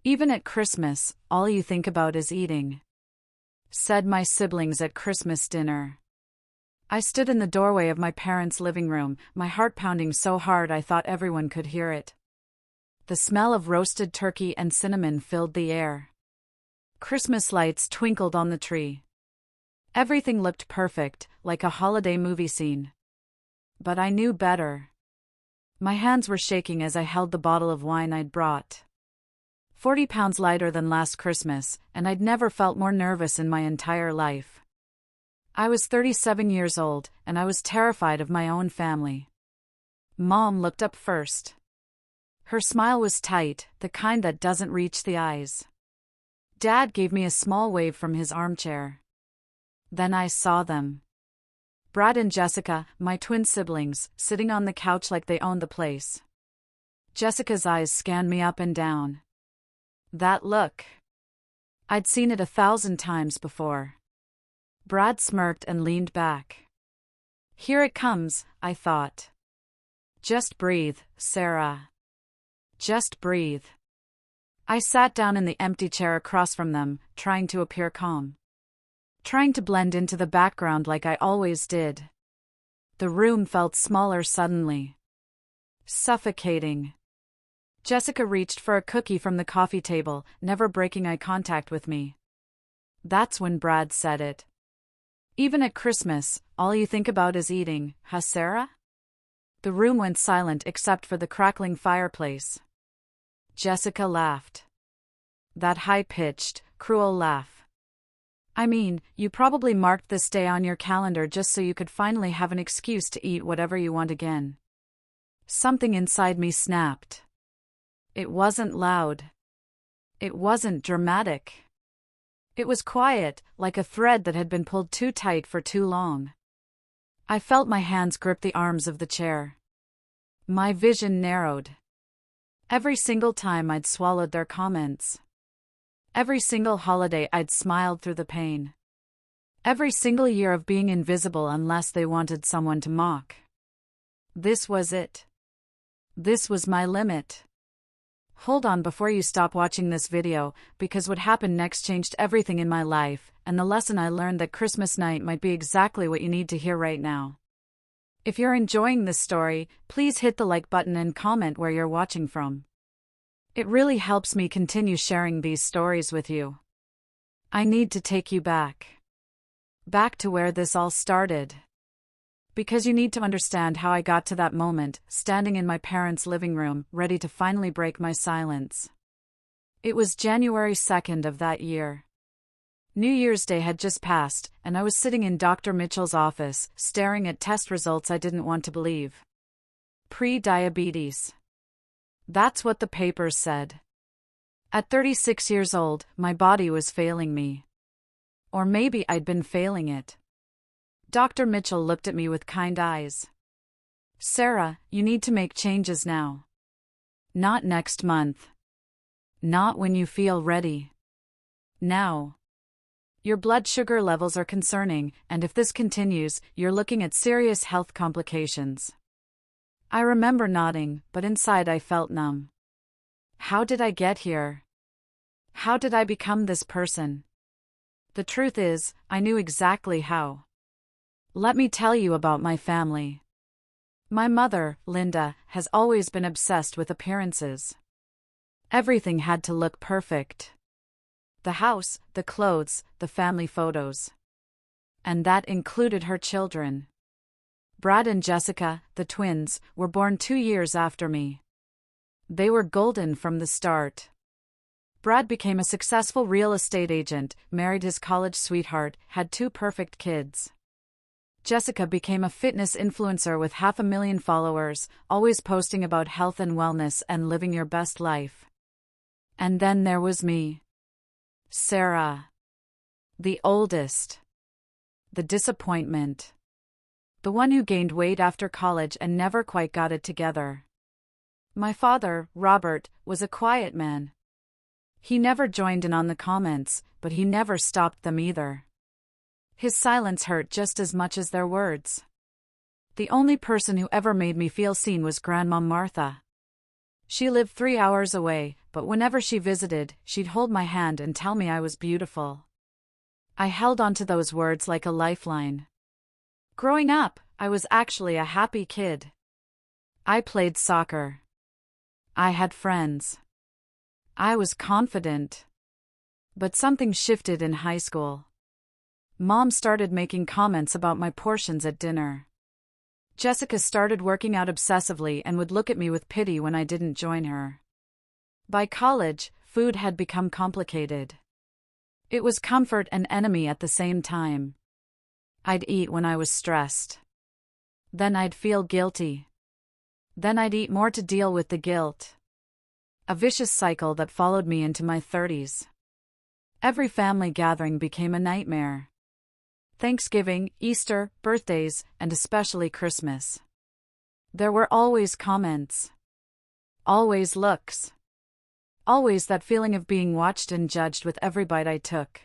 Even at Christmas, all you think about is eating, said my siblings at Christmas dinner. I stood in the doorway of my parents' living room, my heart pounding so hard I thought everyone could hear it. The smell of roasted turkey and cinnamon filled the air. Christmas lights twinkled on the tree. Everything looked perfect, like a holiday movie scene. But I knew better. My hands were shaking as I held the bottle of wine I'd brought. 40 pounds lighter than last Christmas, and I'd never felt more nervous in my entire life. I was 37 years old, and I was terrified of my own family. Mom looked up first. Her smile was tight, the kind that doesn't reach the eyes. Dad gave me a small wave from his armchair. Then I saw them. Brad and Jessica, my twin siblings, sitting on the couch like they owned the place. Jessica's eyes scanned me up and down. That look. I'd seen it 1,000 times before. Brad smirked and leaned back. Here it comes, I thought. Just breathe, Sarah. Just breathe. I sat down in the empty chair across from them, trying to appear calm. Trying to blend into the background like I always did. The room felt smaller suddenly. Suffocating. Jessica reached for a cookie from the coffee table, never breaking eye contact with me. That's when Brad said it. Even at Christmas, all you think about is eating, huh, Sarah? The room went silent except for the crackling fireplace. Jessica laughed. That high-pitched, cruel laugh. I mean, you probably marked this day on your calendar just so you could finally have an excuse to eat whatever you want again. Something inside me snapped. It wasn't loud. It wasn't dramatic. It was quiet, like a thread that had been pulled too tight for too long. I felt my hands grip the arms of the chair. My vision narrowed. Every single time I'd swallowed their comments. Every single holiday I'd smiled through the pain. Every single year of being invisible unless they wanted someone to mock. This was it. This was my limit. Hold on before you stop watching this video, because what happened next changed everything in my life, and the lesson I learned that Christmas night might be exactly what you need to hear right now. If you're enjoying this story, please hit the like button and comment where you're watching from. It really helps me continue sharing these stories with you. I need to take you back. Back to where this all started. Because you need to understand how I got to that moment, standing in my parents' living room, ready to finally break my silence. It was January 2nd of that year. New Year's Day had just passed, and I was sitting in Dr. Mitchell's office, staring at test results I didn't want to believe. Pre-diabetes. That's what the papers said. At 36 years old, my body was failing me. Or maybe I'd been failing it. Dr. Mitchell looked at me with kind eyes. Sarah, you need to make changes now. Not next month. Not when you feel ready. Now. Your blood sugar levels are concerning, and if this continues, you're looking at serious health complications. I remember nodding, but inside I felt numb. How did I get here? How did I become this person? The truth is, I knew exactly how. Let me tell you about my family. My mother, Linda, has always been obsessed with appearances. Everything had to look perfect. The house, the clothes, the family photos. And that included her children. Brad and Jessica, the twins, were born 2 years after me. They were golden from the start. Brad became a successful real estate agent, married his college sweetheart, had 2 perfect kids. Jessica became a fitness influencer with 500,000 followers, always posting about health and wellness and living your best life. And then there was me. Sarah. The oldest. The disappointment. The one who gained weight after college and never quite got it together. My father, Robert, was a quiet man. He never joined in on the comments, but he never stopped them either. His silence hurt just as much as their words. The only person who ever made me feel seen was Grandma Martha. She lived 3 hours away, but whenever she visited, she'd hold my hand and tell me I was beautiful. I held onto those words like a lifeline. Growing up, I was actually a happy kid. I played soccer. I had friends. I was confident. But something shifted in high school. Mom started making comments about my portions at dinner. Jessica started working out obsessively and would look at me with pity when I didn't join her. By college, food had become complicated. It was comfort and enemy at the same time. I'd eat when I was stressed. Then I'd feel guilty. Then I'd eat more to deal with the guilt. A vicious cycle that followed me into my 30s. Every family gathering became a nightmare. Thanksgiving, Easter, birthdays, and especially Christmas. There were always comments. Always looks. Always that feeling of being watched and judged with every bite I took.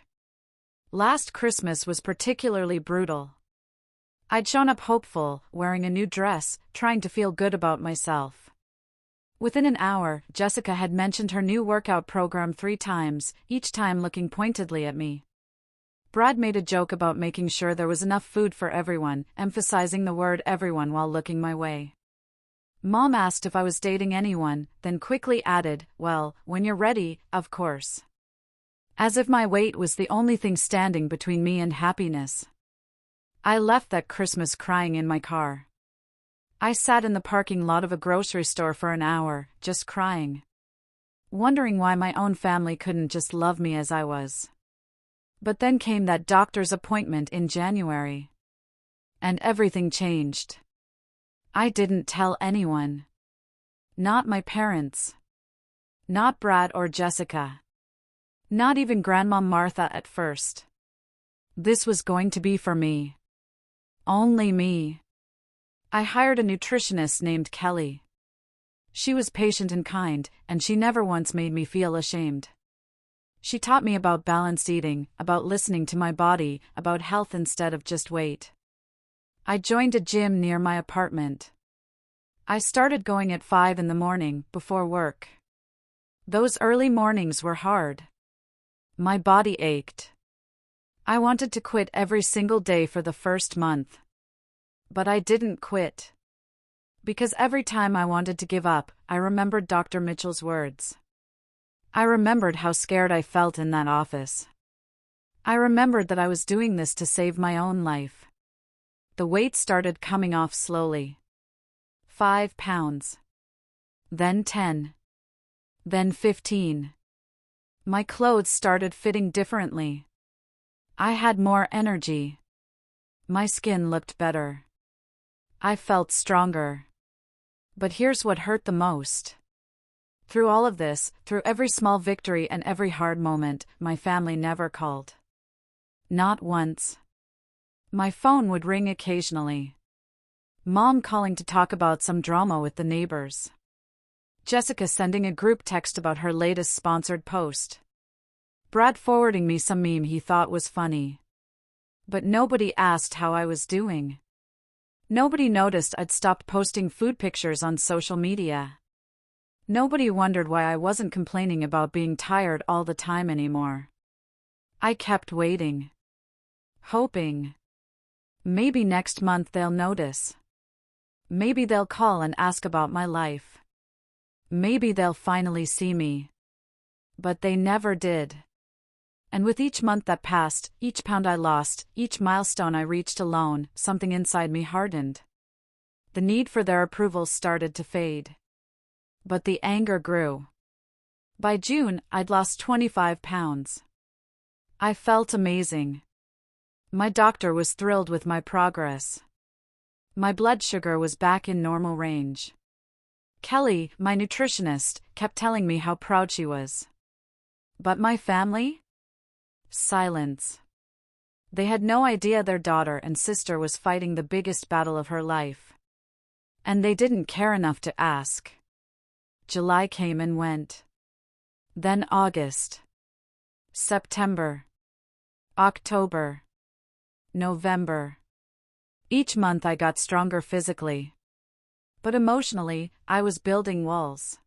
Last Christmas was particularly brutal. I'd shown up hopeful, wearing a new dress, trying to feel good about myself. Within an hour, Jessica had mentioned her new workout program 3 times, each time looking pointedly at me. Brad made a joke about making sure there was enough food for everyone, emphasizing the word everyone while looking my way. Mom asked if I was dating anyone, then quickly added, "Well, when you're ready, of course." As if my weight was the only thing standing between me and happiness. I left that Christmas crying in my car. I sat in the parking lot of a grocery store for an hour, just crying. Wondering why my own family couldn't just love me as I was. But then came that doctor's appointment in January. And everything changed. I didn't tell anyone. Not my parents. Not Brad or Jessica. Not even Grandma Martha at first. This was going to be for me. Only me. I hired a nutritionist named Kelly. She was patient and kind, and she never once made me feel ashamed. She taught me about balanced eating, about listening to my body, about health instead of just weight. I joined a gym near my apartment. I started going at 5 in the morning, before work. Those early mornings were hard. My body ached. I wanted to quit every single day for the first month. But I didn't quit. Because every time I wanted to give up, I remembered Dr. Mitchell's words. I remembered how scared I felt in that office. I remembered that I was doing this to save my own life. The weight started coming off slowly. 5 pounds. Then 10. Then 15. My clothes started fitting differently. I had more energy. My skin looked better. I felt stronger. But here's what hurt the most. Through all of this, through every small victory and every hard moment, my family never called. Not once. My phone would ring occasionally. Mom calling to talk about some drama with the neighbors. Jessica sending a group text about her latest sponsored post. Brad forwarding me some meme he thought was funny. But nobody asked how I was doing. Nobody noticed I'd stopped posting food pictures on social media. Nobody wondered why I wasn't complaining about being tired all the time anymore. I kept waiting. Hoping. Maybe next month they'll notice. Maybe they'll call and ask about my life. Maybe they'll finally see me. But they never did. And with each month that passed, each pound I lost, each milestone I reached alone, something inside me hardened. The need for their approval started to fade. But the anger grew. By June, I'd lost 25 pounds. I felt amazing. My doctor was thrilled with my progress. My blood sugar was back in normal range. Kelly, my nutritionist, kept telling me how proud she was. But my family? Silence. They had no idea their daughter and sister was fighting the biggest battle of her life. And they didn't care enough to ask. July came and went. Then August. September. October. November. Each month I got stronger physically. But emotionally, I was building walls.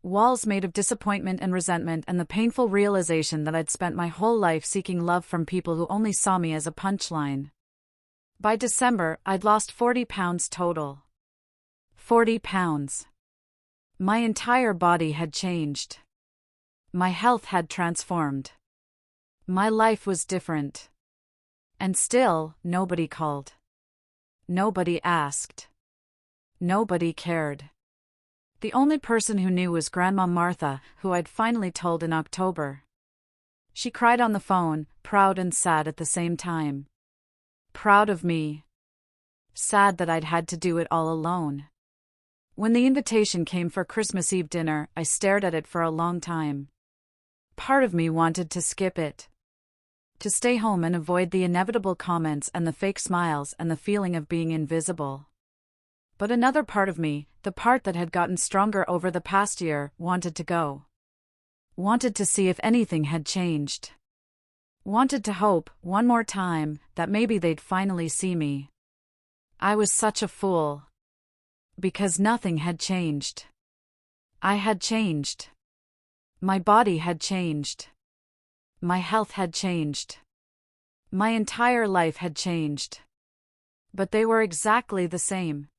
Walls made of disappointment and resentment and the painful realization that I'd spent my whole life seeking love from people who only saw me as a punchline. By December, I'd lost 40 pounds total. 40 pounds. My entire body had changed. My health had transformed. My life was different. And still, nobody called. Nobody asked. Nobody cared. The only person who knew was Grandma Martha, who I'd finally told in October. She cried on the phone, proud and sad at the same time. Proud of me. Sad that I'd had to do it all alone. When the invitation came for Christmas Eve dinner, I stared at it for a long time. Part of me wanted to skip it. To stay home and avoid the inevitable comments and the fake smiles and the feeling of being invisible. But another part of me, the part that had gotten stronger over the past year, wanted to go. Wanted to see if anything had changed. Wanted to hope, one more time, that maybe they'd finally see me. I was such a fool. Because nothing had changed. I had changed. My body had changed. My health had changed. My entire life had changed. But they were exactly the same.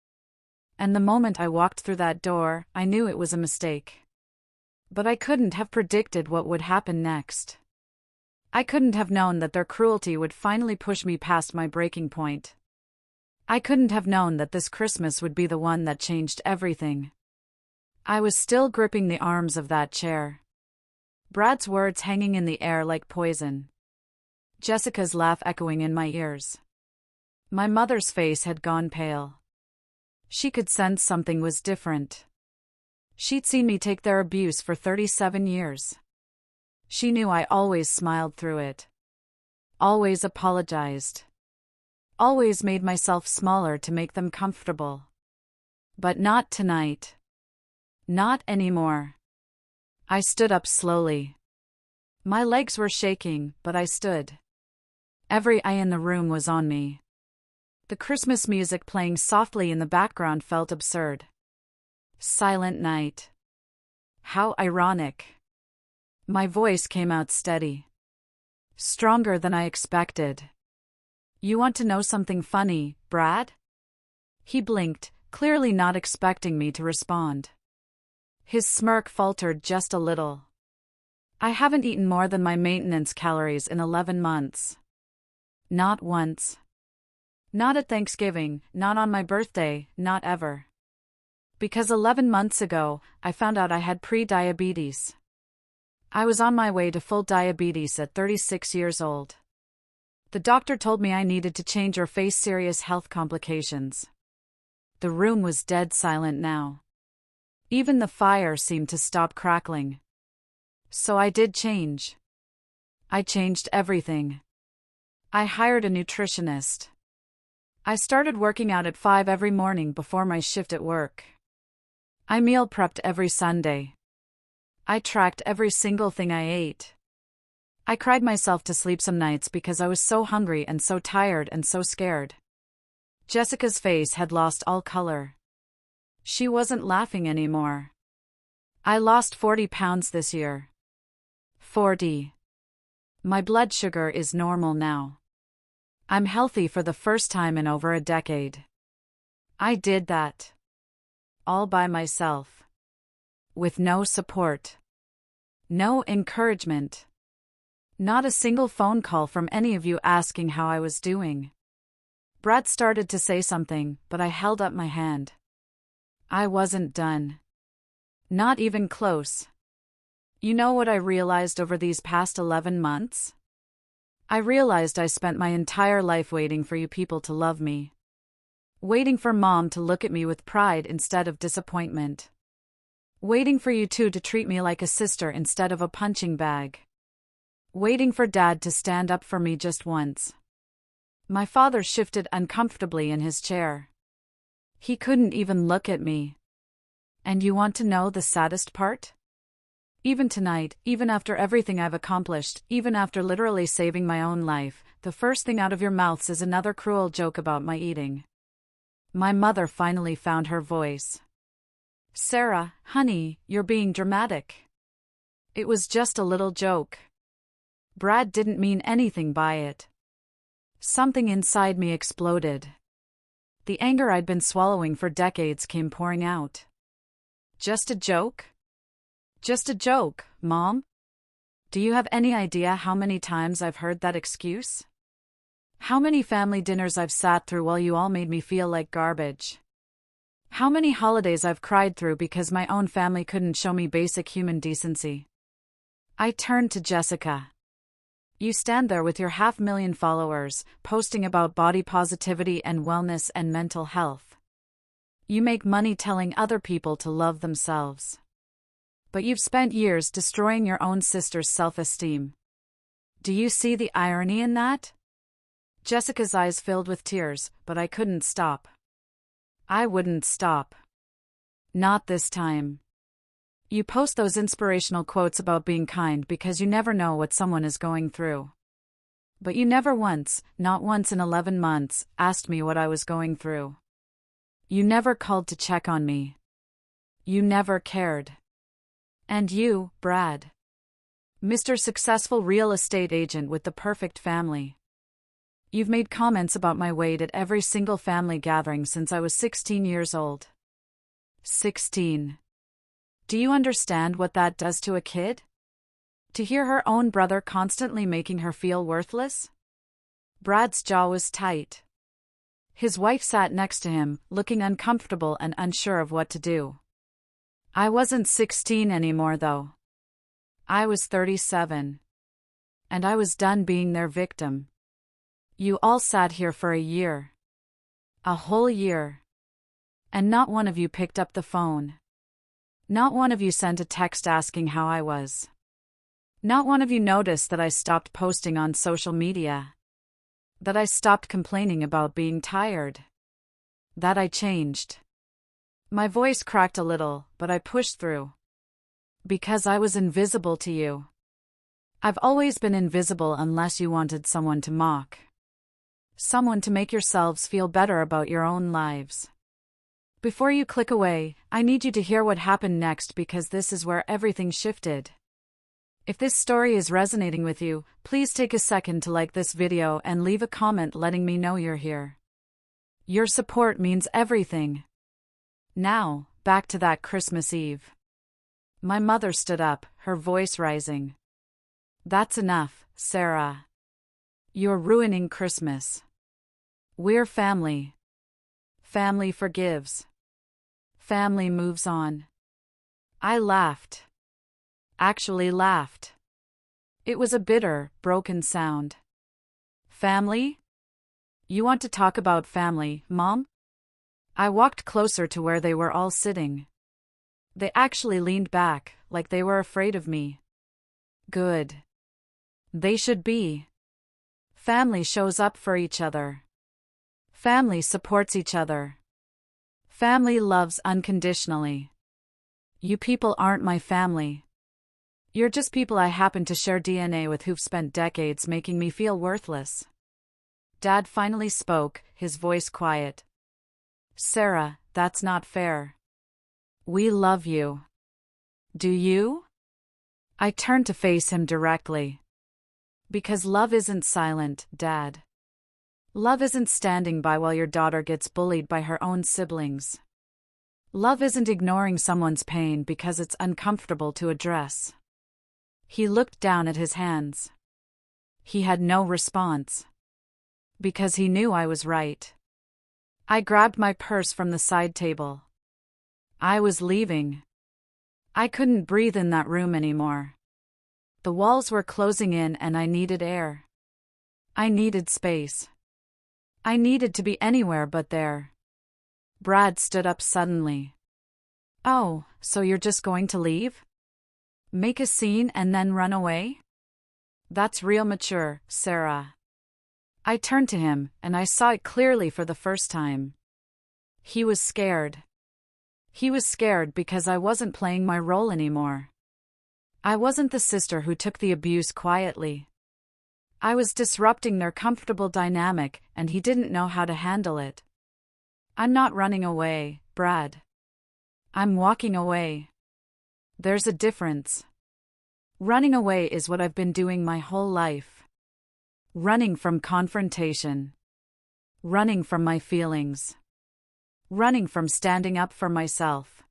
And the moment I walked through that door, I knew it was a mistake. But I couldn't have predicted what would happen next. I couldn't have known that their cruelty would finally push me past my breaking point. I couldn't have known that this Christmas would be the one that changed everything. I was still gripping the arms of that chair. Brad's words hanging in the air like poison. Jessica's laugh echoing in my ears. My mother's face had gone pale. She could sense something was different. She'd seen me take their abuse for 37 years. She knew I always smiled through it. Always apologized. Always made myself smaller to make them comfortable. But not tonight. Not anymore. I stood up slowly. My legs were shaking, but I stood. Every eye in the room was on me. The Christmas music playing softly in the background felt absurd. Silent night. How ironic. My voice came out steady. Stronger than I expected. You want to know something funny, Brad? He blinked, clearly not expecting me to respond. His smirk faltered just a little. I haven't eaten more than my maintenance calories in 11 months. Not once. Not at Thanksgiving, not on my birthday, not ever. Because 11 months ago, I found out I had pre-diabetes. I was on my way to full diabetes at 36 years old. The doctor told me I needed to change or face serious health complications. The room was dead silent now. Even the fire seemed to stop crackling. So I did change. I changed everything. I hired a nutritionist. I started working out at 5 every morning before my shift at work. I meal prepped every Sunday. I tracked every single thing I ate. I cried myself to sleep some nights because I was so hungry and so tired and so scared. Jessica's face had lost all color. She wasn't laughing anymore. I lost 40 pounds this year. 40. My blood sugar is normal now. I'm healthy for the first time in over a decade. I did that. All by myself. With no support. No encouragement. Not a single phone call from any of you asking how I was doing. Brad started to say something, but I held up my hand. I wasn't done. Not even close. You know what I realized over these past 11 months? I realized I spent my entire life waiting for you people to love me. Waiting for Mom to look at me with pride instead of disappointment. Waiting for you two to treat me like a sister instead of a punching bag. Waiting for Dad to stand up for me just once. My father shifted uncomfortably in his chair. He couldn't even look at me. And you want to know the saddest part? Even tonight, even after everything I've accomplished, even after literally saving my own life, the first thing out of your mouths is another cruel joke about my eating. My mother finally found her voice. Sarah, honey, you're being dramatic. It was just a little joke. Brad didn't mean anything by it. Something inside me exploded. The anger I'd been swallowing for decades came pouring out. Just a joke? Just a joke, Mom? Do you have any idea how many times I've heard that excuse? How many family dinners I've sat through while you all made me feel like garbage? How many holidays I've cried through because my own family couldn't show me basic human decency? I turned to Jessica. You stand there with your 500,000 followers, posting about body positivity and wellness and mental health. You make money telling other people to love themselves. But you've spent years destroying your own sister's self-esteem. Do you see the irony in that? Jessica's eyes filled with tears, but I couldn't stop. I wouldn't stop. Not this time. You post those inspirational quotes about being kind because you never know what someone is going through. But you never once, not once in 11 months, asked me what I was going through. You never called to check on me. You never cared. And you, Brad. Mr. Successful real estate agent with the perfect family. You've made comments about my weight at every single family gathering since I was 16 years old. 16. Do you understand what that does to a kid? To hear her own brother constantly making her feel worthless? Brad's jaw was tight. His wife sat next to him, looking uncomfortable and unsure of what to do. I wasn't 16 anymore, though. I was 37. And I was done being their victim. You all sat here for a year. A whole year. And not one of you picked up the phone. Not one of you sent a text asking how I was. Not one of you noticed that I stopped posting on social media. That I stopped complaining about being tired. That I changed. My voice cracked a little, but I pushed through. Because I was invisible to you. I've always been invisible unless you wanted someone to mock. Someone to make yourselves feel better about your own lives. Before you click away, I need you to hear what happened next because this is where everything shifted. If this story is resonating with you, please take a second to like this video and leave a comment letting me know you're here. Your support means everything. Now, back to that Christmas Eve. My mother stood up, her voice rising. That's enough, Sarah. You're ruining Christmas. We're family. Family forgives. Family moves on. I laughed. Actually laughed. It was a bitter, broken sound. Family? You want to talk about family, Mom? I walked closer to where they were all sitting. They actually leaned back, like they were afraid of me. Good. They should be. Family shows up for each other. Family supports each other. Family loves unconditionally. You people aren't my family. You're just people I happen to share DNA with who've spent decades making me feel worthless. Dad finally spoke, his voice quiet. Sarah, that's not fair. We love you. Do you? I turned to face him directly. Because love isn't silent, Dad. Love isn't standing by while your daughter gets bullied by her own siblings. Love isn't ignoring someone's pain because it's uncomfortable to address. He looked down at his hands. He had no response. Because he knew I was right. I grabbed my purse from the side table. I was leaving. I couldn't breathe in that room anymore. The walls were closing in and I needed air. I needed space. I needed to be anywhere but there. Brad stood up suddenly. Oh, so you're just going to leave? Make a scene and then run away? That's real mature, Sarah. I turned to him, and I saw it clearly for the first time. He was scared. He was scared because I wasn't playing my role anymore. I wasn't the sister who took the abuse quietly. I was disrupting their comfortable dynamic, and he didn't know how to handle it. I'm not running away, Brad. I'm walking away. There's a difference. Running away is what I've been doing my whole life. Running from confrontation. Running from my feelings. Running from standing up for myself.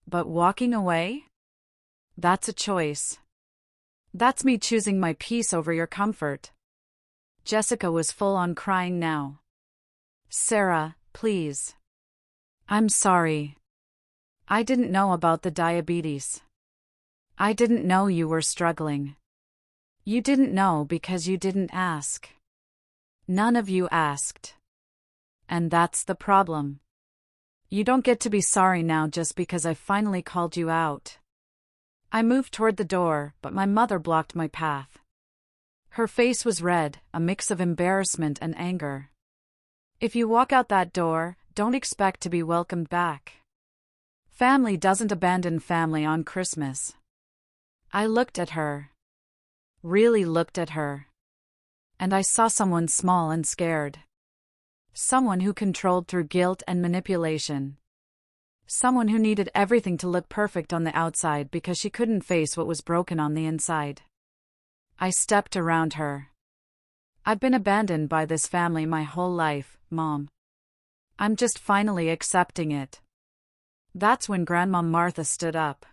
But walking away? That's a choice. That's me choosing my peace over your comfort. Jessica was full on crying now. Sarah, please. I'm sorry. I didn't know about the diabetes. I didn't know you were struggling. You didn't know because you didn't ask. None of you asked. And that's the problem. You don't get to be sorry now just because I finally called you out. I moved toward the door, but my mother blocked my path. Her face was red, a mix of embarrassment and anger. If you walk out that door, don't expect to be welcomed back. Family doesn't abandon family on Christmas. I looked at her. Really looked at her. And I saw someone small and scared. Someone who controlled through guilt and manipulation. Someone who needed everything to look perfect on the outside because she couldn't face what was broken on the inside. I stepped around her. I've been abandoned by this family my whole life, Mom. I'm just finally accepting it. That's when Grandma Martha stood up.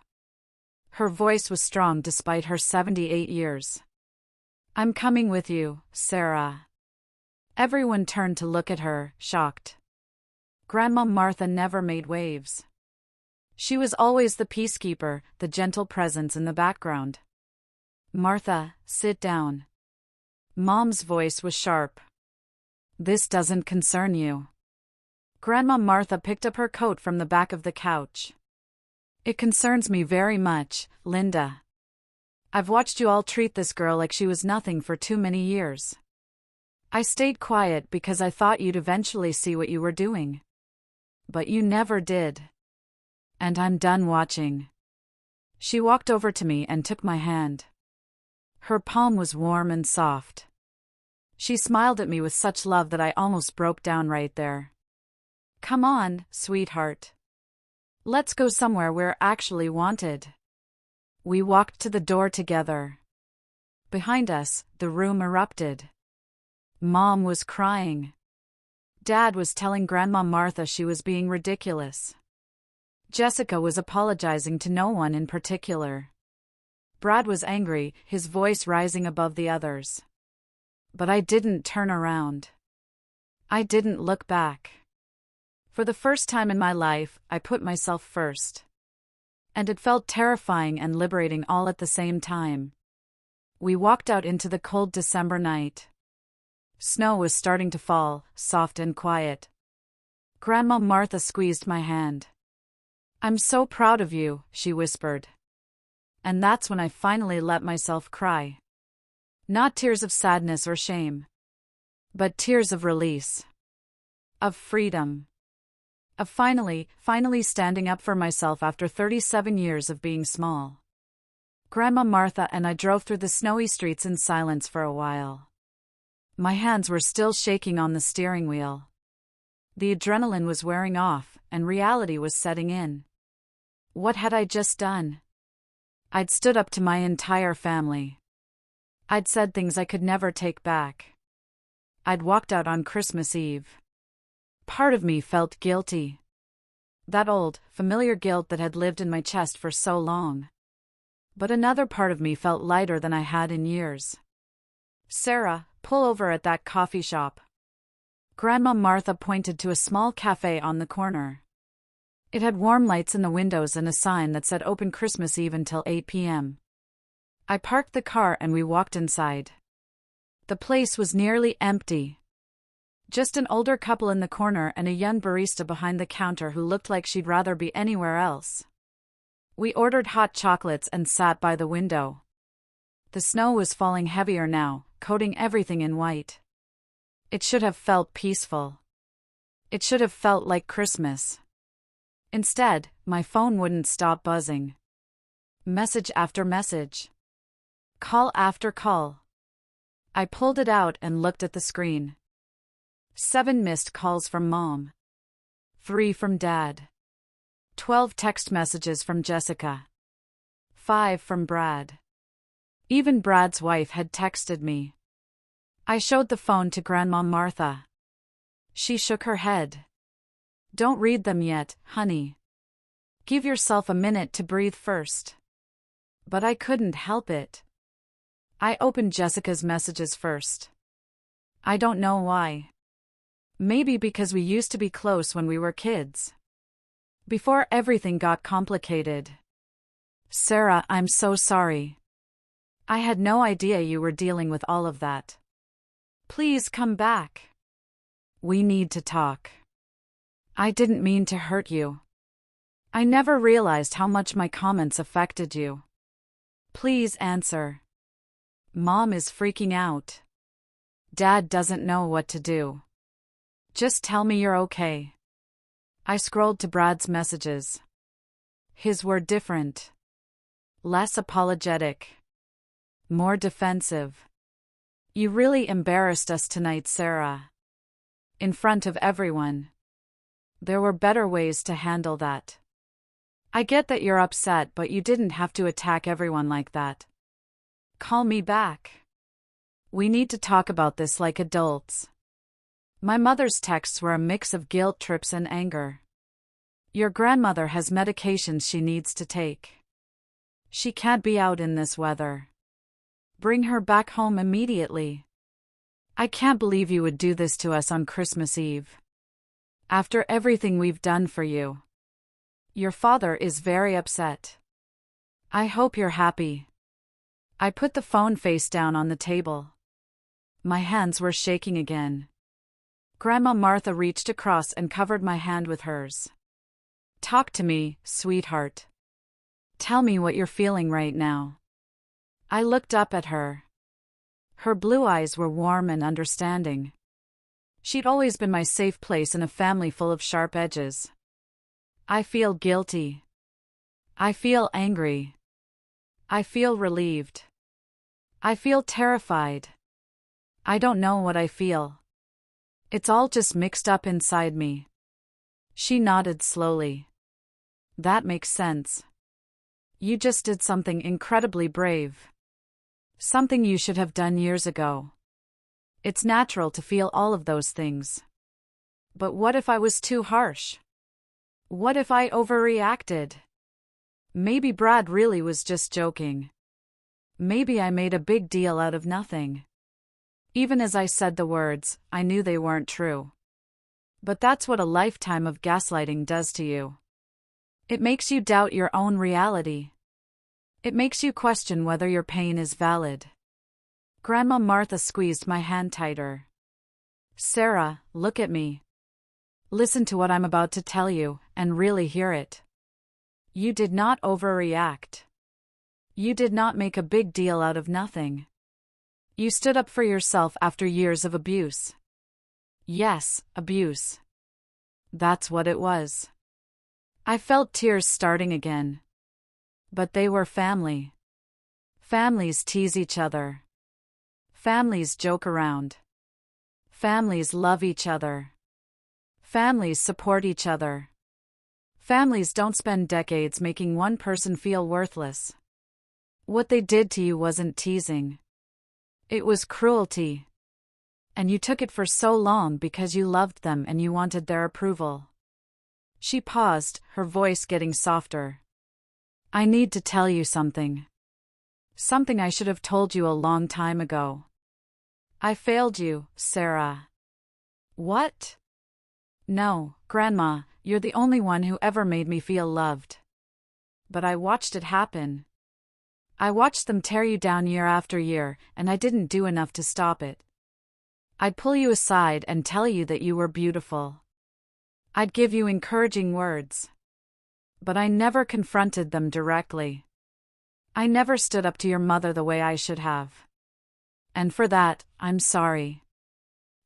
Her voice was strong despite her 78 years. I'm coming with you, Sarah. Everyone turned to look at her, shocked. Grandma Martha never made waves. She was always the peacekeeper, the gentle presence in the background. Martha, sit down. Mom's voice was sharp. This doesn't concern you. Grandma Martha picked up her coat from the back of the couch. It concerns me very much, Linda. I've watched you all treat this girl like she was nothing for too many years. I stayed quiet because I thought you'd eventually see what you were doing. But you never did. And I'm done watching. She walked over to me and took my hand. Her palm was warm and soft. She smiled at me with such love that I almost broke down right there. Come on, sweetheart. Let's go somewhere we're actually wanted. We walked to the door together. Behind us, the room erupted. Mom was crying. Dad was telling Grandma Martha she was being ridiculous. Jessica was apologizing to no one in particular. Brad was angry, his voice rising above the others. But I didn't turn around. I didn't look back. For the first time in my life, I put myself first. And it felt terrifying and liberating all at the same time. We walked out into the cold December night. Snow was starting to fall, soft and quiet. Grandma Martha squeezed my hand. I'm so proud of you, she whispered. And that's when I finally let myself cry. Not tears of sadness or shame. But tears of release. Of freedom. Of finally standing up for myself after 37 years of being small. Grandma Martha and I drove through the snowy streets in silence for a while. My hands were still shaking on the steering wheel. The adrenaline was wearing off, and reality was setting in. What had I just done? I'd stood up to my entire family. I'd said things I could never take back. I'd walked out on Christmas Eve. Part of me felt guilty. That old, familiar guilt that had lived in my chest for so long. But another part of me felt lighter than I had in years. Sarah, pull over at that coffee shop. Grandma Martha pointed to a small cafe on the corner. It had warm lights in the windows and a sign that said open Christmas Eve until 8 p.m. I parked the car and we walked inside. The place was nearly empty. Just an older couple in the corner and a young barista behind the counter who looked like she'd rather be anywhere else. We ordered hot chocolates and sat by the window. The snow was falling heavier now, coating everything in white. It should have felt peaceful. It should have felt like Christmas. Instead, my phone wouldn't stop buzzing. Message after message. Call after call. I pulled it out and looked at the screen. 7 missed calls from Mom. 3 from Dad. 12 text messages from Jessica. 5 from Brad. Even Brad's wife had texted me. I showed the phone to Grandma Martha. She shook her head. Don't read them yet, honey. Give yourself a minute to breathe first. But I couldn't help it. I opened Jessica's messages first. I don't know why. Maybe because we used to be close when we were kids. Before everything got complicated. Sarah, I'm so sorry. I had no idea you were dealing with all of that. Please come back. We need to talk. I didn't mean to hurt you. I never realized how much my comments affected you. Please answer. Mom is freaking out. Dad doesn't know what to do. Just tell me you're okay. I scrolled to Brad's messages. His were different. Less apologetic. More defensive. You really embarrassed us tonight, Sarah. In front of everyone. There were better ways to handle that. I get that you're upset, but you didn't have to attack everyone like that. Call me back. We need to talk about this like adults. My mother's texts were a mix of guilt trips and anger. Your grandmother has medications she needs to take. She can't be out in this weather. Bring her back home immediately. I can't believe you would do this to us on Christmas Eve. After everything we've done for you. Your father is very upset. I hope you're happy. I put the phone face down on the table. My hands were shaking again. Grandma Martha reached across and covered my hand with hers. Talk to me, sweetheart. Tell me what you're feeling right now. I looked up at her. Her blue eyes were warm and understanding. She'd always been my safe place in a family full of sharp edges. I feel guilty. I feel angry. I feel relieved. I feel terrified. I don't know what I feel. It's all just mixed up inside me. She nodded slowly. That makes sense. You just did something incredibly brave. Something you should have done years ago. It's natural to feel all of those things. But what if I was too harsh? What if I overreacted? Maybe Brad really was just joking. Maybe I made a big deal out of nothing. Even as I said the words, I knew they weren't true. But that's what a lifetime of gaslighting does to you. It makes you doubt your own reality. It makes you question whether your pain is valid. Grandma Martha squeezed my hand tighter. Sarah, look at me. Listen to what I'm about to tell you, and really hear it. You did not overreact. You did not make a big deal out of nothing. You stood up for yourself after years of abuse. Yes, abuse. That's what it was. I felt tears starting again. But they were family. Families tease each other. Families joke around. Families love each other. Families support each other. Families don't spend decades making one person feel worthless. What they did to you wasn't teasing. It was cruelty. And you took it for so long because you loved them and you wanted their approval. She paused, her voice getting softer. I need to tell you something. Something I should have told you a long time ago. I failed you, Sarah. What? No, Grandma, you're the only one who ever made me feel loved. But I watched it happen. I watched them tear you down year after year, and I didn't do enough to stop it. I'd pull you aside and tell you that you were beautiful. I'd give you encouraging words. But I never confronted them directly. I never stood up to your mother the way I should have. And for that, I'm sorry.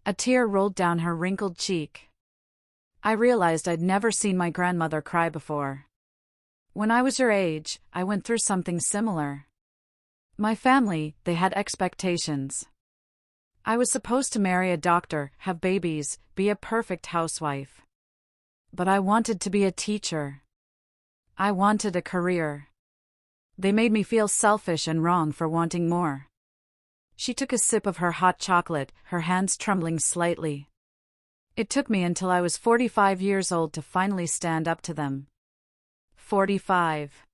A tear rolled down her wrinkled cheek. I realized I'd never seen my grandmother cry before. When I was your age, I went through something similar. My family, they had expectations. I was supposed to marry a doctor, have babies, be a perfect housewife. But I wanted to be a teacher. I wanted a career. They made me feel selfish and wrong for wanting more. She took a sip of her hot chocolate, her hands trembling slightly. It took me until I was 45 years old to finally stand up to them. 45.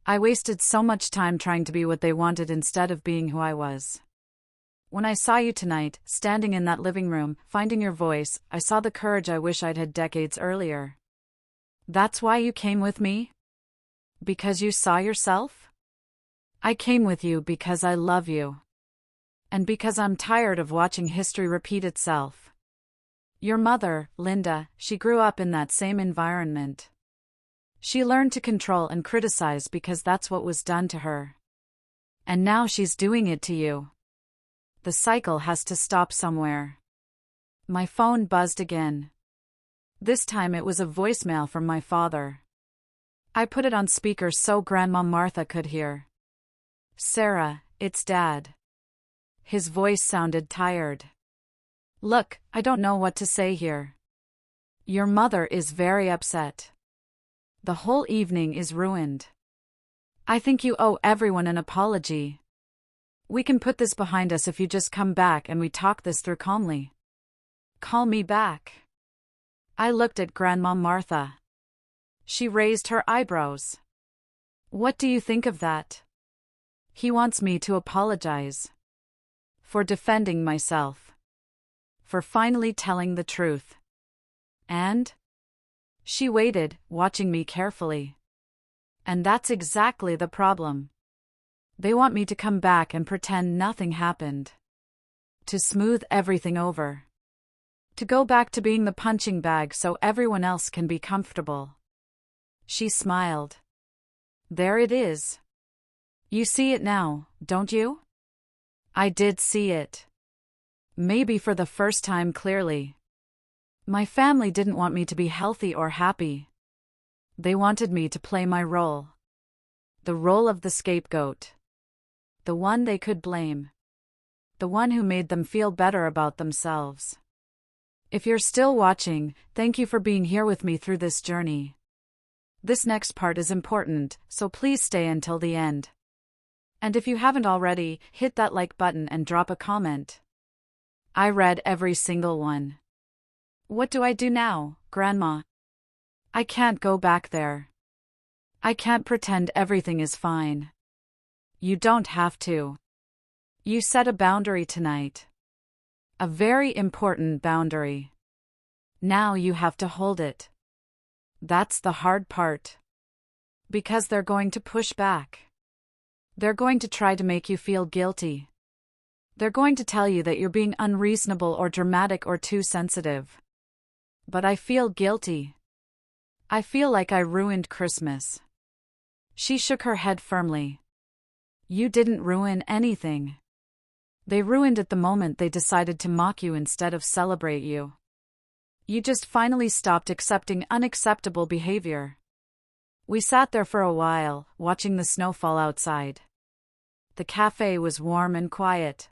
I wasted so much time trying to be what they wanted instead of being who I was. When I saw you tonight, standing in that living room, finding your voice, I saw the courage I wish I'd had decades earlier. That's why you came with me? Because you saw yourself? I came with you because I love you. And because I'm tired of watching history repeat itself. Your mother, Linda, she grew up in that same environment. She learned to control and criticize because that's what was done to her. And now she's doing it to you. The cycle has to stop somewhere. My phone buzzed again. This time it was a voicemail from my father. I put it on speaker so Grandma Martha could hear. Sarah, it's Dad. His voice sounded tired. Look, I don't know what to say here. Your mother is very upset. The whole evening is ruined. I think you owe everyone an apology. We can put this behind us if you just come back and we talk this through calmly. Call me back. I looked at Grandma Martha. She raised her eyebrows. What do you think of that? He wants me to apologize. For defending myself. For finally telling the truth. And? She waited, watching me carefully. And that's exactly the problem. They want me to come back and pretend nothing happened. To smooth everything over. To go back to being the punching bag so everyone else can be comfortable. She smiled. There it is. You see it now, don't you? I did see it. Maybe for the first time clearly. My family didn't want me to be healthy or happy. They wanted me to play my role. The role of the scapegoat. The one they could blame. The one who made them feel better about themselves. If you're still watching, thank you for being here with me through this journey. This next part is important, so please stay until the end. And if you haven't already, hit that like button and drop a comment. I read every single one. What do I do now, Grandma? I can't go back there. I can't pretend everything is fine. You don't have to. You set a boundary tonight. A very important boundary. Now you have to hold it. That's the hard part. Because they're going to push back. They're going to try to make you feel guilty. They're going to tell you that you're being unreasonable or dramatic or too sensitive. But I feel guilty. I feel like I ruined Christmas. She shook her head firmly. You didn't ruin anything. They ruined it the moment they decided to mock you instead of celebrate you. You just finally stopped accepting unacceptable behavior. We sat there for a while, watching the snow fall outside. The cafe was warm and quiet.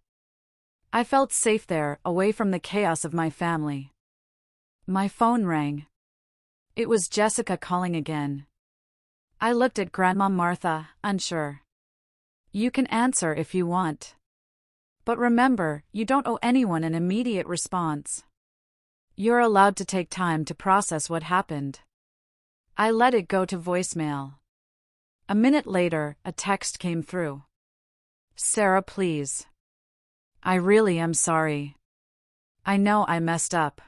I felt safe there, away from the chaos of my family. My phone rang. It was Jessica calling again. I looked at Grandma Martha, unsure. You can answer if you want. But remember, you don't owe anyone an immediate response. You're allowed to take time to process what happened. I let it go to voicemail. A minute later, a text came through. Sarah, please. I really am sorry. I know I messed up.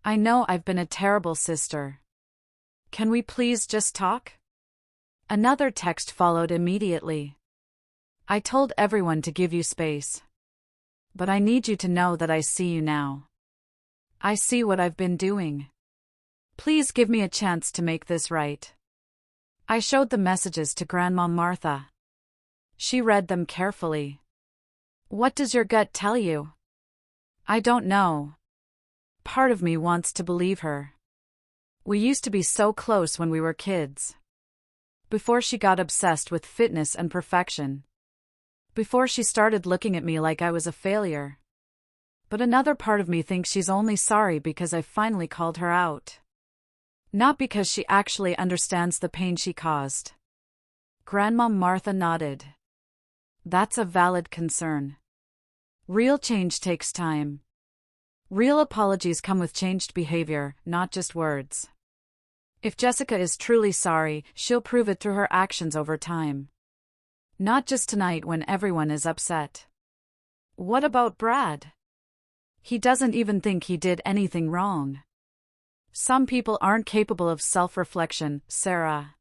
I know I've been a terrible sister. Can we please just talk? Another text followed immediately. I told everyone to give you space. But I need you to know that I see you now. I see what I've been doing. Please give me a chance to make this right. I showed the messages to Grandma Martha. She read them carefully. What does your gut tell you? I don't know. Part of me wants to believe her. We used to be so close when we were kids. Before she got obsessed with fitness and perfection. Before she started looking at me like I was a failure. But another part of me thinks she's only sorry because I finally called her out. Not because she actually understands the pain she caused. Grandma Martha nodded. That's a valid concern. Real change takes time. Real apologies come with changed behavior, not just words. If Jessica is truly sorry, she'll prove it through her actions over time. Not just tonight when everyone is upset. What about Brad? He doesn't even think he did anything wrong. Some people aren't capable of self-reflection, Sarah.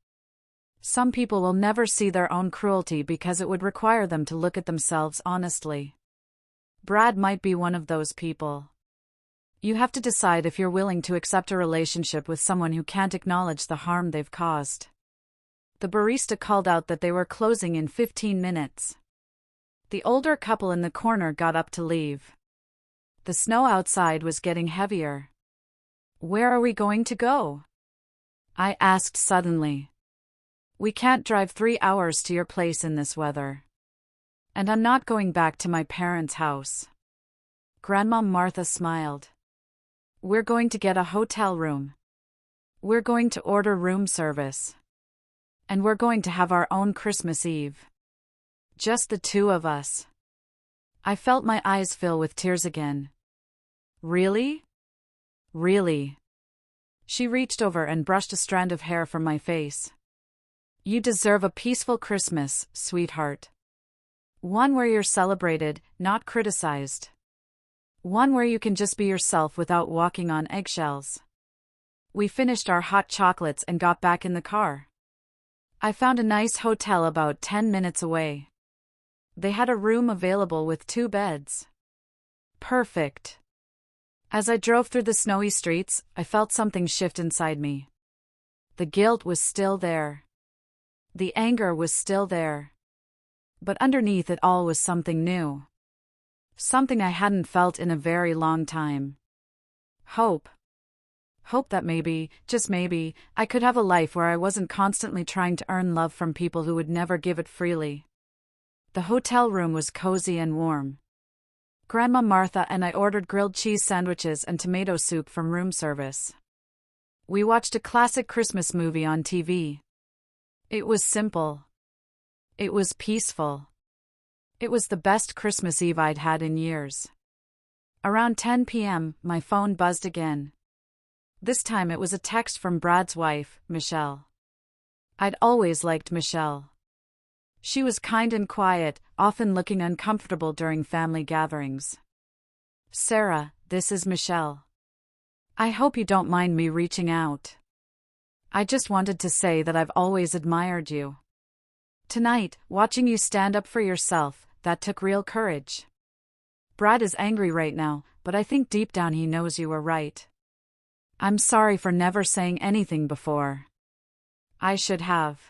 Some people will never see their own cruelty because it would require them to look at themselves honestly. Brad might be one of those people. You have to decide if you're willing to accept a relationship with someone who can't acknowledge the harm they've caused. The barista called out that they were closing in 15 minutes. The older couple in the corner got up to leave. The snow outside was getting heavier. Where are we going to go? I asked suddenly. We can't drive 3 hours to your place in this weather. And I'm not going back to my parents' house. Grandma Martha smiled. We're going to get a hotel room. We're going to order room service. And we're going to have our own Christmas Eve. Just the two of us. I felt my eyes fill with tears again. Really? Really? She reached over and brushed a strand of hair from my face. You deserve a peaceful Christmas, sweetheart. One where you're celebrated, not criticized. One where you can just be yourself without walking on eggshells. We finished our hot chocolates and got back in the car. I found a nice hotel about 10 minutes away. They had a room available with 2 beds. Perfect. As I drove through the snowy streets, I felt something shift inside me. The guilt was still there. The anger was still there. But underneath it all was something new. Something I hadn't felt in a very long time. Hope. Hope that maybe, just maybe, I could have a life where I wasn't constantly trying to earn love from people who would never give it freely. The hotel room was cozy and warm. Grandma Martha and I ordered grilled cheese sandwiches and tomato soup from room service. We watched a classic Christmas movie on TV. It was simple. It was peaceful. It was the best Christmas Eve I'd had in years. Around 10 p.m., my phone buzzed again. This time it was a text from Brad's wife, Michelle. I'd always liked Michelle. She was kind and quiet, often looking uncomfortable during family gatherings. Sarah, this is Michelle. I hope you don't mind me reaching out. I just wanted to say that I've always admired you. Tonight, watching you stand up for yourself, that took real courage. Brad is angry right now, but I think deep down he knows you were right. I'm sorry for never saying anything before. I should have.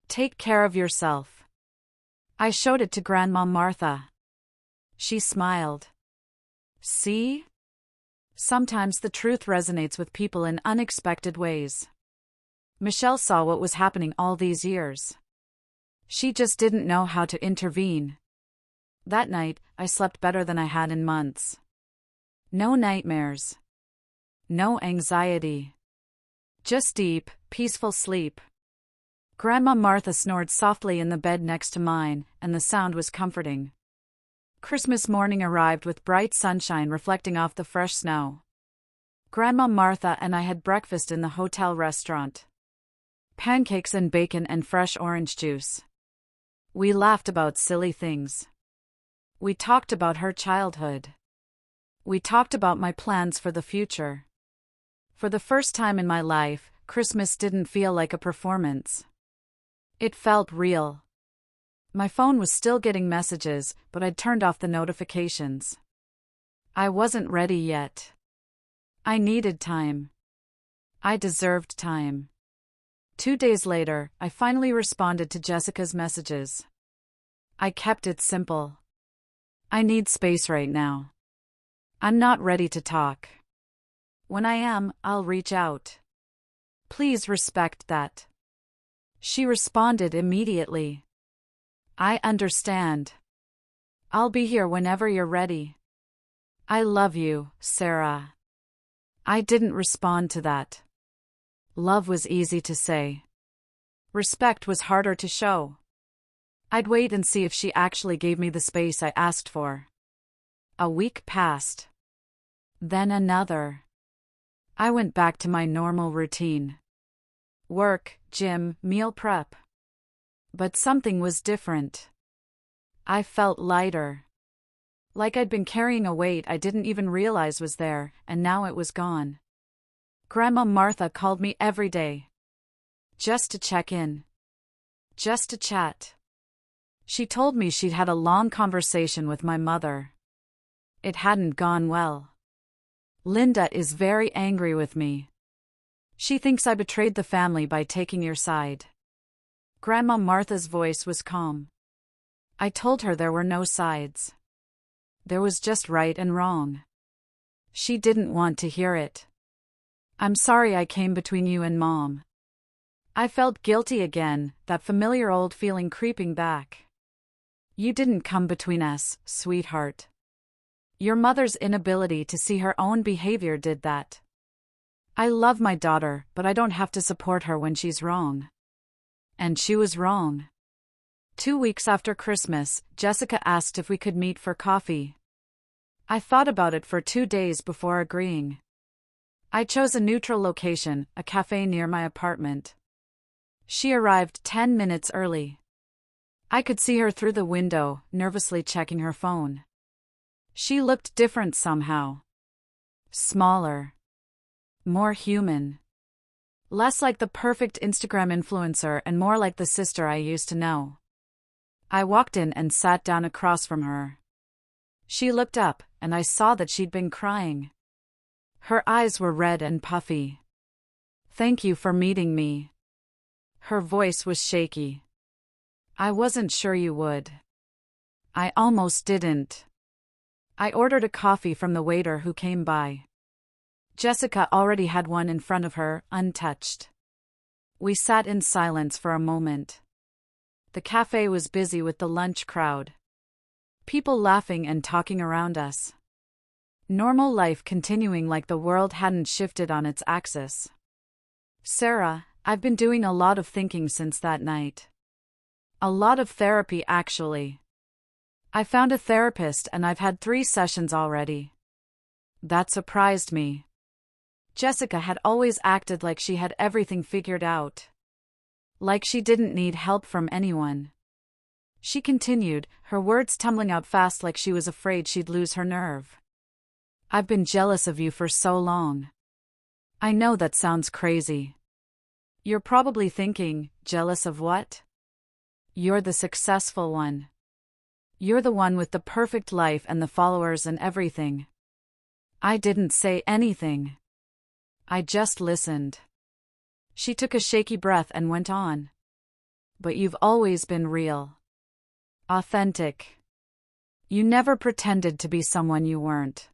Take care of yourself. I showed it to Grandma Martha. She smiled. See? Sometimes the truth resonates with people in unexpected ways. Michelle saw what was happening all these years. She just didn't know how to intervene. That night, I slept better than I had in months. No nightmares. No anxiety. Just deep, peaceful sleep. Grandma Martha snored softly in the bed next to mine, and the sound was comforting. Christmas morning arrived with bright sunshine reflecting off the fresh snow. Grandma Martha and I had breakfast in the hotel restaurant. Pancakes and bacon and fresh orange juice. We laughed about silly things. We talked about her childhood. We talked about my plans for the future. For the first time in my life, Christmas didn't feel like a performance. It felt real. My phone was still getting messages, but I'd turned off the notifications. I wasn't ready yet. I needed time. I deserved time. 2 days later, I finally responded to Jessica's messages. I kept it simple. I need space right now. I'm not ready to talk. When I am, I'll reach out. Please respect that. She responded immediately. I understand. I'll be here whenever you're ready. I love you, Sarah. I didn't respond to that. Love was easy to say. Respect was harder to show. I'd wait and see if she actually gave me the space I asked for. A week passed. Then another. I went back to my normal routine. Work, gym, meal prep. But something was different. I felt lighter. Like I'd been carrying a weight I didn't even realize was there, and now it was gone. Grandma Martha called me every day. Just to check in. Just to chat. She told me she'd had a long conversation with my mother. It hadn't gone well. Linda is very angry with me. She thinks I betrayed the family by taking your side. Grandma Martha's voice was calm. I told her there were no sides. There was just right and wrong. She didn't want to hear it. I'm sorry I came between you and Mom. I felt guilty again, that familiar old feeling creeping back. You didn't come between us, sweetheart. Your mother's inability to see her own behavior did that. I love my daughter, but I don't have to support her when she's wrong. And she was wrong. 2 weeks after Christmas, Jessica asked if we could meet for coffee. I thought about it for 2 days before agreeing. I chose a neutral location, a cafe near my apartment. She arrived 10 minutes early. I could see her through the window, nervously checking her phone. She looked different somehow. Smaller. More human. Less like the perfect Instagram influencer and more like the sister I used to know. I walked in and sat down across from her. She looked up, and I saw that she'd been crying. Her eyes were red and puffy. Thank you for meeting me. Her voice was shaky. I wasn't sure you would. I almost didn't. I ordered a coffee from the waiter who came by. Jessica already had one in front of her, untouched. We sat in silence for a moment. The cafe was busy with the lunch crowd. People laughing and talking around us. Normal life continuing like the world hadn't shifted on its axis. Sarah, I've been doing a lot of thinking since that night. A lot of therapy, actually. I found a therapist and I've had 3 sessions already. That surprised me. Jessica had always acted like she had everything figured out. Like she didn't need help from anyone. She continued, her words tumbling out fast like she was afraid she'd lose her nerve. I've been jealous of you for so long. I know that sounds crazy. You're probably thinking, jealous of what? You're the successful one. You're the one with the perfect life and the followers and everything. I didn't say anything. I just listened. She took a shaky breath and went on. But you've always been real. Authentic. You never pretended to be someone you weren't.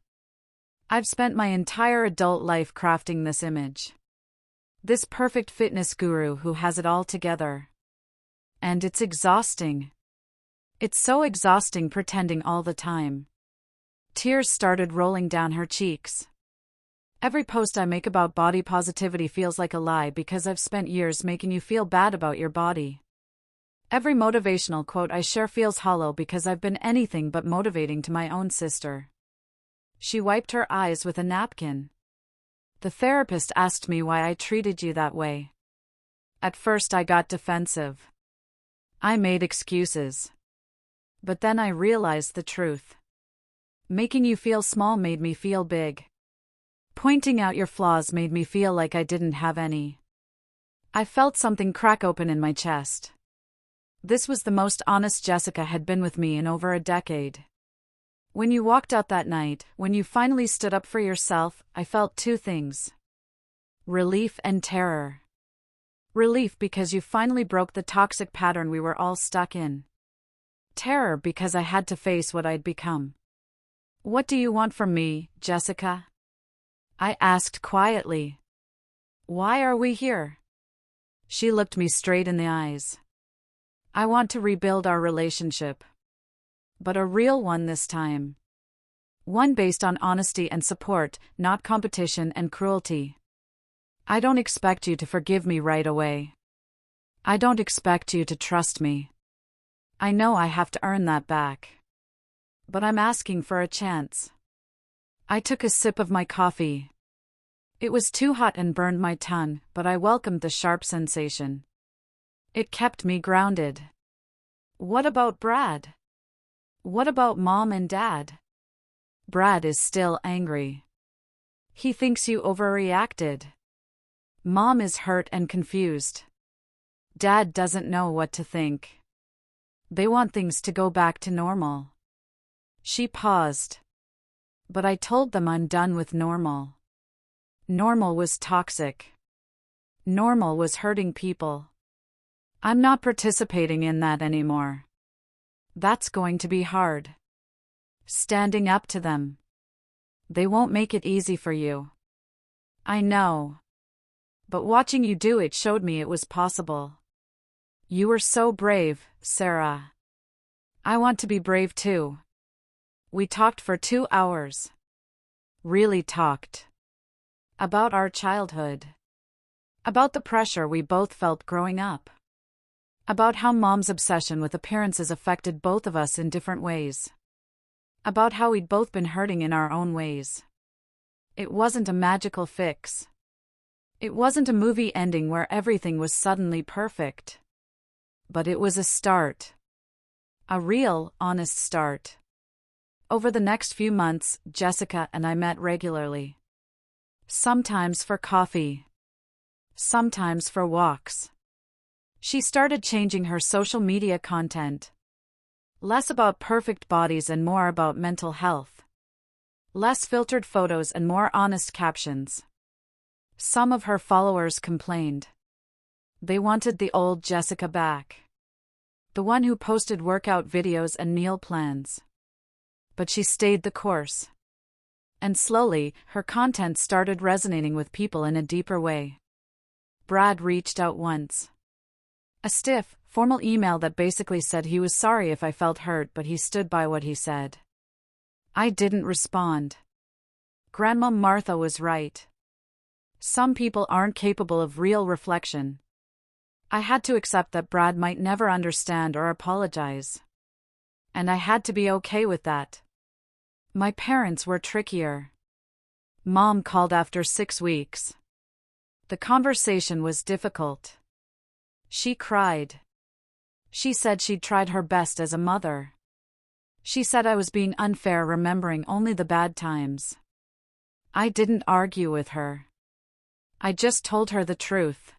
I've spent my entire adult life crafting this image. This perfect fitness guru who has it all together. And it's exhausting. It's so exhausting pretending all the time. Tears started rolling down her cheeks. Every post I make about body positivity feels like a lie because I've spent years making you feel bad about your body. Every motivational quote I share feels hollow because I've been anything but motivating to my own sister. She wiped her eyes with a napkin. The therapist asked me why I treated you that way. At first I got defensive. I made excuses. But then I realized the truth. Making you feel small made me feel big. Pointing out your flaws made me feel like I didn't have any. I felt something crack open in my chest. This was the most honest Jessica had been with me in over a decade. When you walked out that night, when you finally stood up for yourself, I felt 2 things. Relief and terror. Relief because you finally broke the toxic pattern we were all stuck in. Terror because I had to face what I'd become. What do you want from me, Jessica? I asked quietly. Why are we here? She looked me straight in the eyes. I want to rebuild our relationship. But a real one this time. One based on honesty and support, not competition and cruelty. I don't expect you to forgive me right away. I don't expect you to trust me. I know I have to earn that back. But I'm asking for a chance. I took a sip of my coffee. It was too hot and burned my tongue, but I welcomed the sharp sensation. It kept me grounded. What about Brad? What about Mom and Dad? Brad is still angry. He thinks you overreacted. Mom is hurt and confused. Dad doesn't know what to think. They want things to go back to normal. She paused. But I told them I'm done with normal. Normal was toxic. Normal was hurting people. I'm not participating in that anymore. That's going to be hard. Standing up to them. They won't make it easy for you. I know. But watching you do it showed me it was possible. You were so brave, Sarah. I want to be brave too. We talked for 2 hours. Really talked. About our childhood. About the pressure we both felt growing up. About how Mom's obsession with appearances affected both of us in different ways. About how we'd both been hurting in our own ways. It wasn't a magical fix. It wasn't a movie ending where everything was suddenly perfect. But it was a start. A real, honest start. Over the next few months, Jessica and I met regularly. Sometimes for coffee. Sometimes for walks. She started changing her social media content. Less about perfect bodies and more about mental health. Less filtered photos and more honest captions. Some of her followers complained. They wanted the old Jessica back. The one who posted workout videos and meal plans. But she stayed the course. And slowly, her content started resonating with people in a deeper way. Brad reached out once. A stiff, formal email that basically said he was sorry if I felt hurt, but he stood by what he said. I didn't respond. Grandma Martha was right. Some people aren't capable of real reflection. I had to accept that Brad might never understand or apologize. And I had to be okay with that. My parents were trickier. Mom called after 6 weeks. The conversation was difficult. She cried. She said she'd tried her best as a mother. She said I was being unfair, remembering only the bad times. I didn't argue with her. I just told her the truth.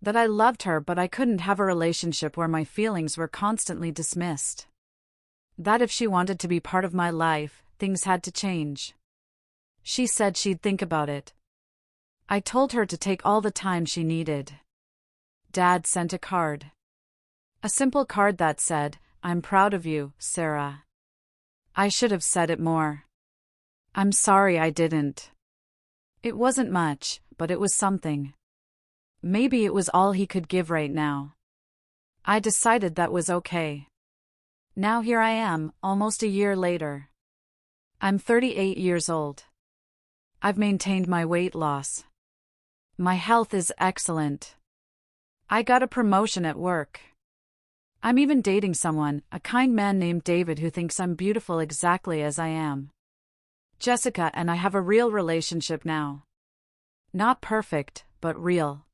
That I loved her, but I couldn't have a relationship where my feelings were constantly dismissed. That if she wanted to be part of my life, things had to change. She said she'd think about it. I told her to take all the time she needed. Dad sent a card. A simple card that said, "I'm proud of you, Sarah." I should have said it more. I'm sorry I didn't. It wasn't much, but it was something. Maybe it was all he could give right now. I decided that was okay. Now here I am, almost a year later. I'm 38 years old. I've maintained my weight loss. My health is excellent. I got a promotion at work. I'm even dating someone, a kind man named David, who thinks I'm beautiful exactly as I am. Jessica and I have a real relationship now. Not perfect, but real.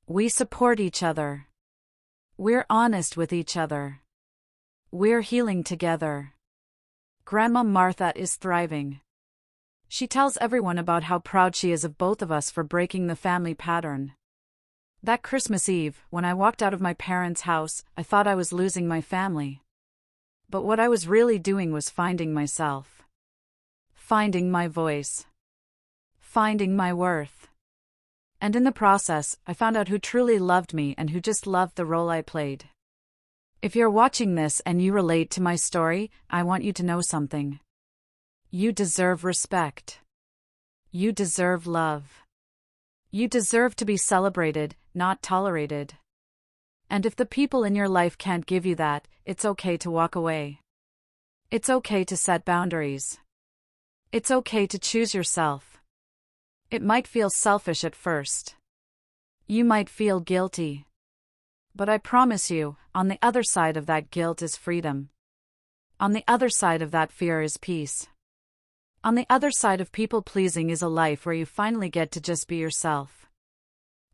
We support each other. We're honest with each other. We're healing together. Grandma Martha is thriving. She tells everyone about how proud she is of both of us for breaking the family pattern. That Christmas Eve, when I walked out of my parents' house, I thought I was losing my family. But what I was really doing was finding myself. Finding my voice. Finding my worth. And in the process, I found out who truly loved me and who just loved the role I played. If you're watching this and you relate to my story, I want you to know something. You deserve respect. You deserve love. You deserve to be celebrated, not tolerated. And if the people in your life can't give you that, it's okay to walk away. It's okay to set boundaries. It's okay to choose yourself. It might feel selfish at first. You might feel guilty. But I promise you, on the other side of that guilt is freedom. On the other side of that fear is peace. On the other side of people-pleasing is a life where you finally get to just be yourself.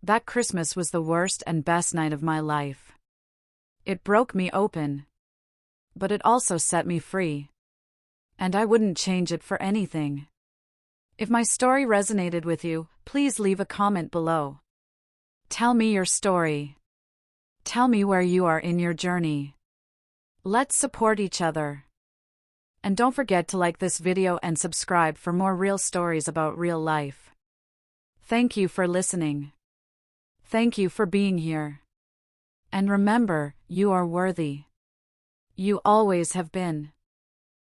That Christmas was the worst and best night of my life. It broke me open. But it also set me free. And I wouldn't change it for anything. If my story resonated with you, please leave a comment below. Tell me your story. Tell me where you are in your journey. Let's support each other. And don't forget to like this video and subscribe for more real stories about real life. Thank you for listening. Thank you for being here. And remember, you are worthy. You always have been.